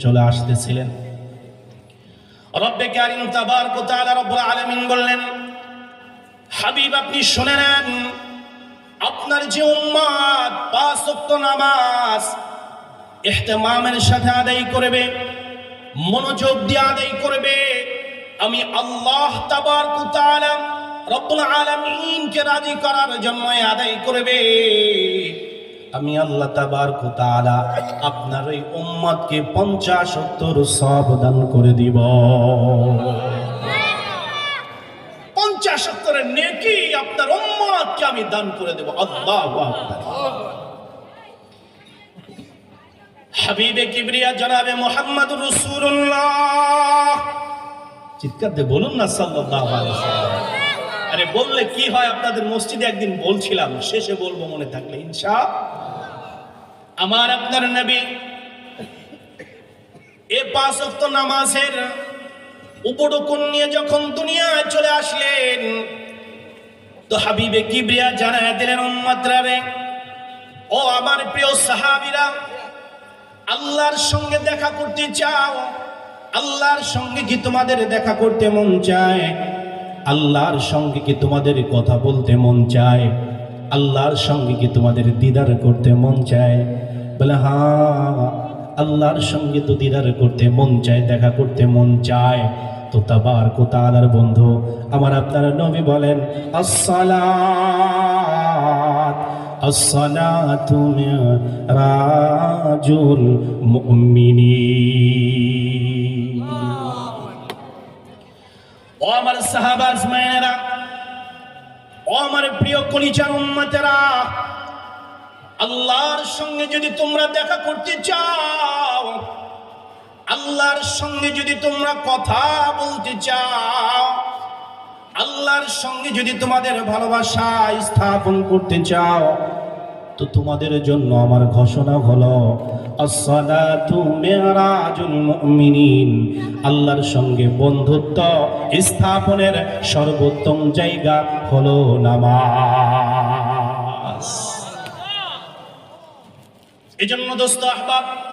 চলে আসতেছিলেন। রব্বে কারীম তাবারক ওয়া তাআলা রব্বুল আলামিন বললেন, হাবিব আপনি শুনে নেন, আপনার যে উম্মত ৫ ওয়াক্ত নামাজ ইহতিমামের সাথে আদায় করবে, মনোযোগ দিয়ে আদায় করবে, আমি আল্লাহ তাবারক ওয়া তাআলা রব্বুল আলামিনকে রাজি করার জন্য আদায় করবে, আমি আল্লাহ তাবারক ওয়া তাআলা আপনার ওই উম্মতকে ৫০ ওয়াক্তের সওয়াব দান করে দিব। ৫০ ওয়াক্তের নেকি আপনার উম্মতকে আমি দান করে দেব। আল্লাহু আকবার। হাবিবে কিবরিয়া জনাবে মুহাম্মদুর রাসূলুল্লাহ, চিৎকার দিয়ে বলুন না সাল্লাল্লাহু আলাইহি ওয়াসাল্লাম। আরে বললে কি হয়, আপনাদের মসজিদে একদিন বলছিলাম, শেষে বলবো মনে থাকলে ইনশাআল্লাহ। আমার আপনার নবী এই ৫ ওয়াক্ত নামাজের উপরকন নিয়ে যখন দুনিয়ায় চলে আসলেন, তো হাবিবে কিবরিয়া জানায়া দিলেন উম্মতরা রে, ও আমার প্রিয় সাহাবীরা, আল্লাহর সঙ্গে দেখা করতে চাও? আল্লাহর সঙ্গে কি তোমাদের দেখা করতে মন চায়? আল্লাহর সঙ্গে কি তোমাদের কথা বলতে মন চায়? আল্লাহর সঙ্গে কি তোমাদের দিদার করতে মন চায়? বলে হ্যাঁ, আল্লাহর সঙ্গে তো দিদার করতে মন চায়, দেখা করতে মন চায়। তো তাবারক ওয়া তাআলার বন্ধু আমার আপনার নবী বলেন, আসসালাত আসসালাতু মিরাজুল মুমিনিন। ও আমার সাহাবা আজমাইনেরা, ও আমার প্রিয় কলিজার উম্মতেরা, আল্লাহর সঙ্গে যদি তোমরা দেখা করতে চাও, আল্লাহর সঙ্গে যদি তোমরা কথা বলতে চাও, আল্লাহর সঙ্গে যদি তোমাদের ভালোবাসা স্থাপন করতে চাও, তো তোমাদের জন্য আমার ঘোষণা হলো, আসসালাতু মিরাজুল মুমিনিন। আল্লাহর সঙ্গে বন্ধুত্ব স্থাপনের সর্বোত্তম জায়গা হলো নামাজ। এজন্য দোস্ত আহবাব,